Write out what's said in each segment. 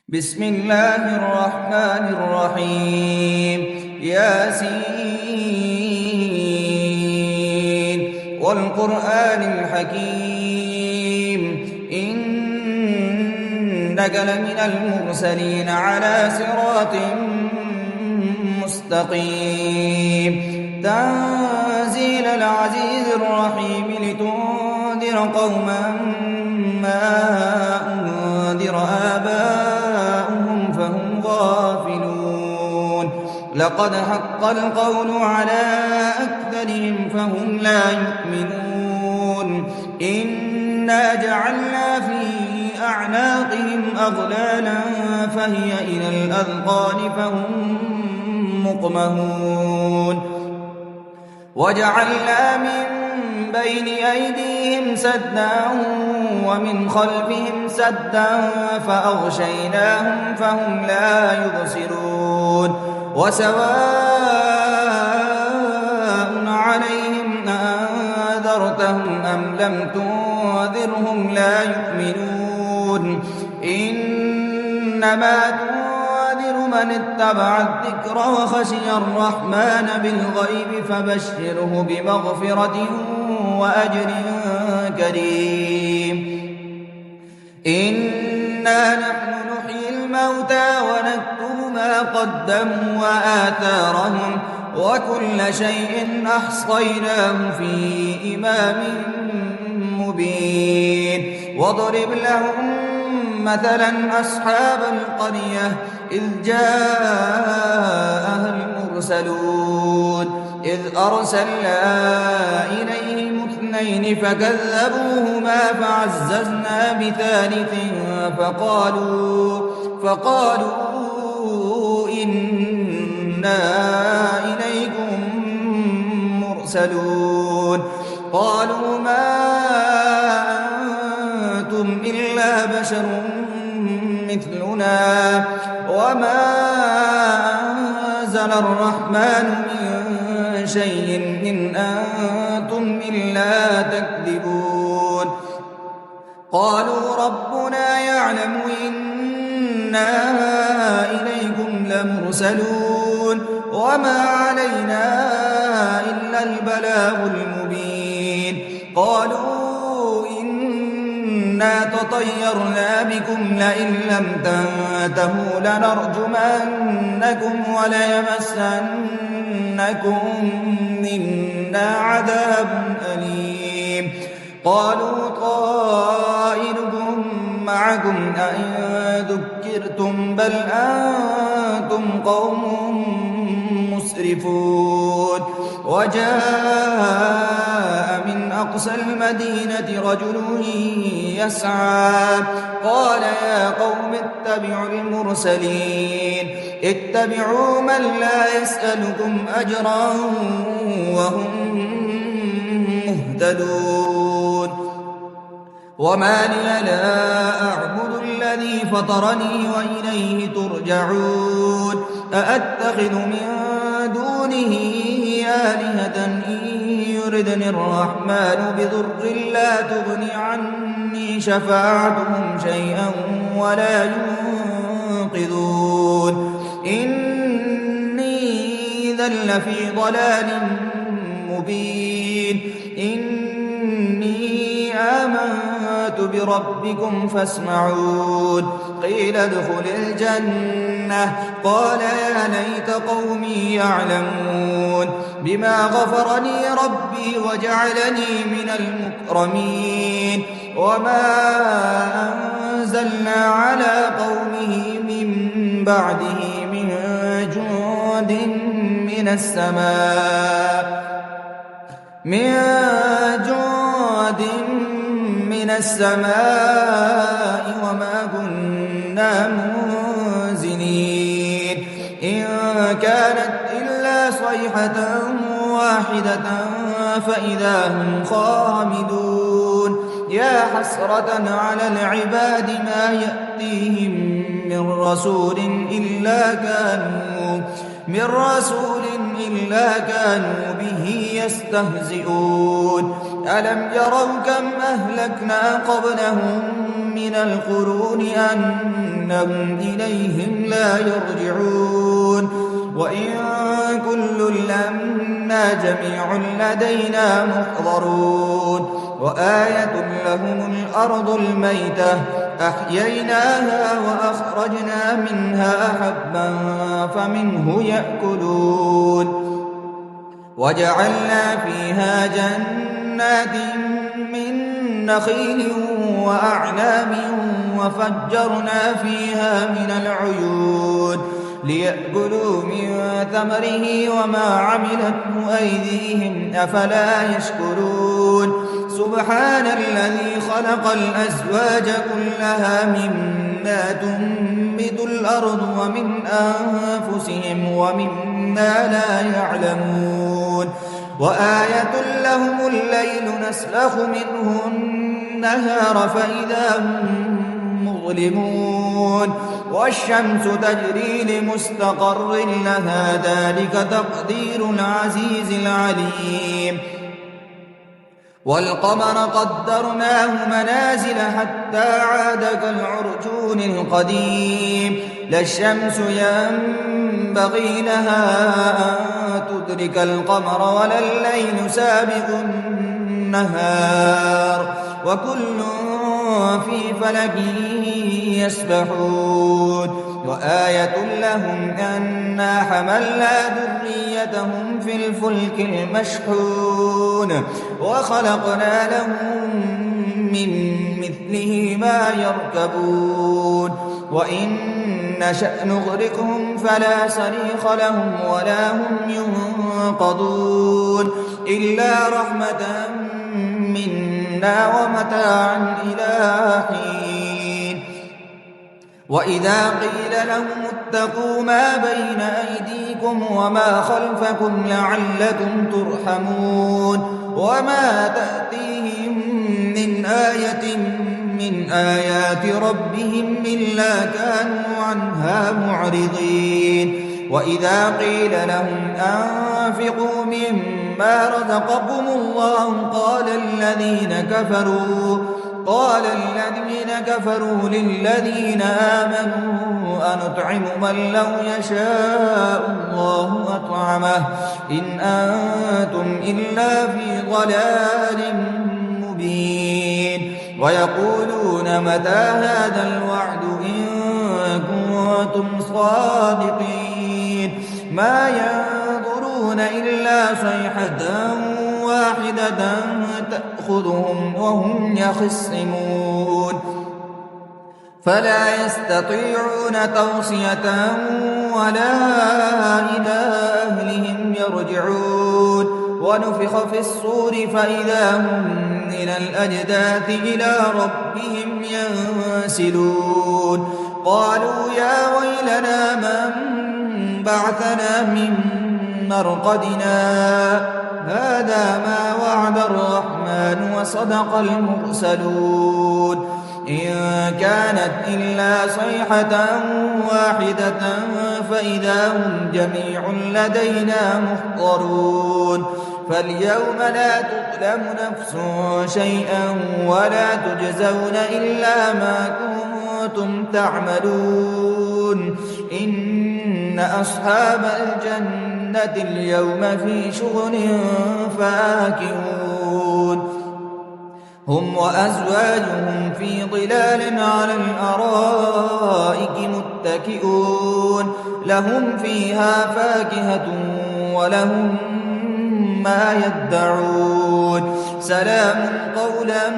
بسم الله الرحمن الرحيم ياسين والقرآن الحكيم إنك لمن المرسلين على صراط مستقيم تنزيل العزيز الرحيم لتنذر قوما ما أنذر آباؤهم فهم غافلون لقد حق القول على أكثرهم فهم لا يؤمنون إنا جعلنا في أعناقهم أغلالا فهي إلى الأذقان فهم مقمهون وجعلنا من بين أيديهم سدا ومن خلفهم سدا فأغشيناهم فهم لا يبصرون وسواء عليهم أنذرتهم أم لم تنذرهم لا يؤمنون إنما تنذر من اتبع الذكر وخشي الرحمن بالغيب فبشره بمغفرة وأجر كريم إنا نحن نحيي الموتى ونكتب ما قدموا وآثارهم وكل شيء أحصيناه في إمام مبين واضرب لهم مثلا أصحاب القرية إذ جاءها المرسلون إذ أرسلنا إليهم اثنين فكذبوهما فعززنا بثالث فقالوا إنا إليكم مرسلون قالوا ما أنتم إلا بشر مثلنا وما أنزل الرحمن من شيء إن أنتم إلا تكذبون قالوا ربنا يعلم إنا إليكم لمرسلون وما علينا إلا البلاغ المبين قالوا إنا تطيرنا بكم لئن لم تنتهوا لنرجمنكم وليمسنكم منا عذاب أليم قالوا طائركم معكم أئن ذكرتم بل أنتم قوم مسرفون وجاء من أقصى المدينة رجل يسعى قال يا قوم اتبعوا المرسلين اتبعوا من لا يسألكم أجرا وهم مهتدون وما لي لا أعبد الذي فطرني وإليه ترجعون أأتخذ من دونه آلهة إن يردني الرحمن بضر لا تغني عني شفاعتهم شيئا ولا ينقذون إني إذا لفي ضلال مبين إني آمنت بربكم فاسمعون قيل ادخل الجنة قال يا ليت قومي يعلمون بما غفرني ربي وجعلني من المكرمين وما أنزلنا على قومه من بعده من جند من السماء وما كنا منزلين إن كانت إلا صيحة واحدة فإذا هم خامدون يا حسرة على العباد ما يأتيهم من رسول إلا كانوا به يستهزئون ألم يروا كم أهلكنا قبلهم من القرون أنهم إليهم لا يرجعون وإن كل لما جميع لدينا محضرون وآية لهم الأرض الميتة أحييناها وأخرجنا منها حبا فمنه يأكلون وجعلنا فيها جنات من نخيل وأعناب وفجرنا فيها من العيون ليأكلوا من ثمره وما عملته أيديهم أفلا يشكرون سبحان الذي خلق الأزواج كلها مما تنبت الأرض ومن أنفسهم ومما لا يعلمون وآية لهم الليل نسلخ منه النهار فإذا هم مظلمون والشمس تجري لمستقر لها ذلك تقدير العزيز العليم والقمر قدرناه منازل حتى عاد كالعرجون القديم لا الشمس ينبغي لها أن تدرك القمر ولا الليل سابق النهار وكل في فلك يسبحون وآية لهم أنا حملنا ذريتهم في الفلك المشحون وخلقنا لهم من مثله ما يركبون وإن نشأ نغرقهم فلا صريخ لهم ولا هم ينقضون إلا رحمة منا ومتاعا إلى حين وإذا قيل لهم اتقوا ما بين أيديكم وما خلفكم لعلكم ترحمون وما تأتيهم من آية من آيات ربهم إلا كانوا عنها معرضين وإذا قيل لهم أنفقوا مما رزقكم الله قال الذين كفروا للذين آمنوا أنطعم من لو يشاء الله أطعمه إن أنتم إلا في ضلال مبين ويقولون متى هذا الوعد إن كنتم صادقين ما ينظرون إلا صيحة واحدة تأخذهم وهم يخصمون فلا يستطيعون توصية ولا إلى أهلهم يرجعون ونفخ في الصور فإذا هم من الأجداث إلى ربهم ينسلون قالوا يا ويلنا من بعثنا من مرقدنا هذا ما وعد الرحمن وصدق المرسلون إن كانت إلا صيحة واحدة فإذا هم جميع لدينا محضرون فاليوم لا تظلم نفس شيئا ولا تجزون إلا ما كنتم تعملون إن أصحاب الجنة اليوم في شغل فاكهون هم وأزواجهم في ظلال على الأرائك متكئون لهم فيها فاكهة ولهم ما يدعون سلام قولا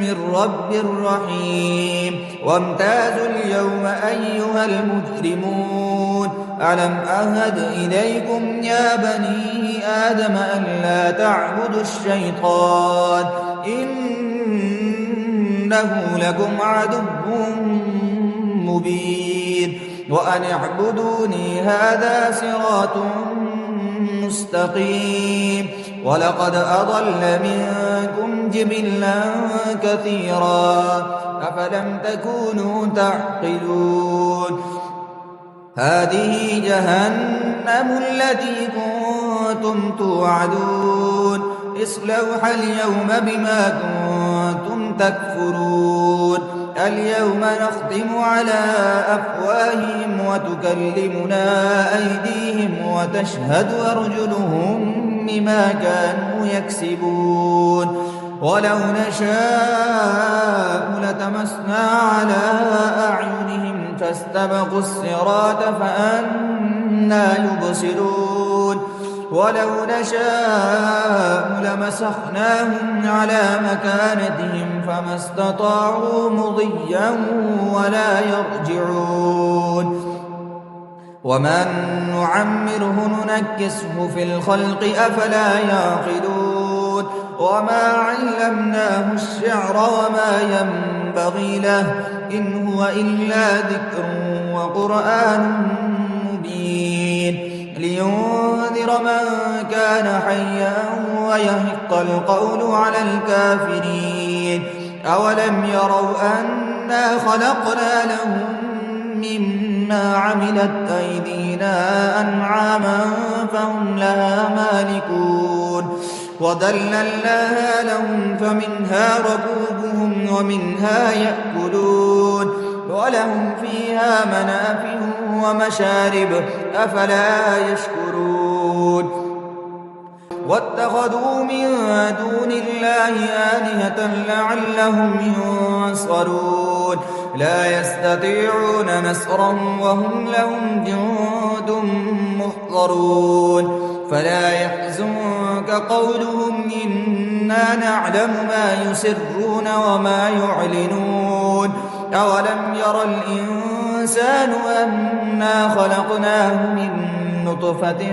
من رب رحيم وامتازوا اليوم أيها المجرمون ألم أهد إليكم يا بني آدم أن لا تعبدوا الشيطان إنه لكم عدو مبين وأن اعبدوني هذا صراط مستقيم ولقد أضل منكم جبلا كثيرا أفلم تكونوا تعقلون هذه جهنم التي كنتم توعدون اصلوها اليوم بما كنتم تكفرون اليوم نختم على أفواههم وتكلمنا أيديهم وتشهد أرجلهم بما كانوا يكسبون ولو نشاء لتمسنا على أعينهم فاستبقوا الصراط فأنى يبصرون ولو نشاء لمسخناهم على مكانتهم فما استطاعوا مضيا ولا يرجعون ومن نعمره ننكسه في الخلق أفلا يعقلون وما علمناه الشعر وما ينبغي له إن هو إلا ذكر وقرآن مبين لينذر من كان حيا ويحق القول على الكافرين أولم يروا أنا خلقنا لهم مما عملت أيدينا أنعاما فهم لها مالكون وذللناها لهم فمنها ركوبهم ومنها يأكلون ولهم فيها منافع ومشارب أفلا يشكرون واتخذوا من دون الله آلهة لعلهم ينصرون لا يستطيعون نصرهم وهم لهم جند محضرون فلا يحزنك قولهم إنا نعلم ما يسرون وما يعلنون أولم ير الإنسان أنا خلقناه من نطفة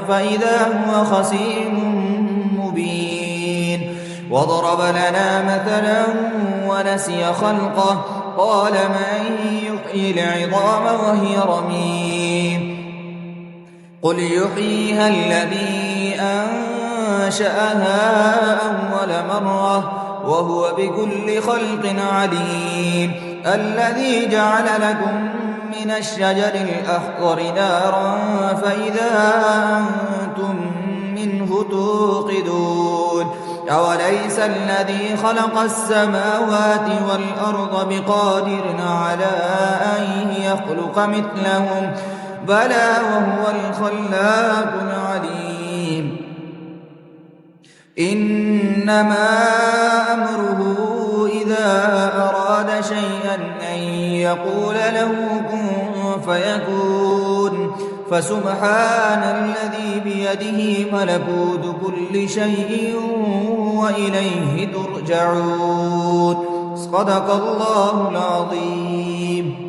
فإذا هو خصيم مبين وضرب لنا مثلا ونسي خلقه قال من يحيي العظام وهي رميم قل يحييها الذي أنشأها أول مرة وهو بكل خلق عليم الذي جعل لكم من الشجر الأخضر نارا فإذا أنتم منه توقدون أوليس الذي خلق السماوات والأرض بقادر على أن يخلق مثلهم بلى وهو الخلاق العليم إنما أمره إذا أراد شيئا أن يقول له كن فيكون فسبحان الذي بيده ملكوت كل شيء وإليه ترجعون صدق الله العظيم.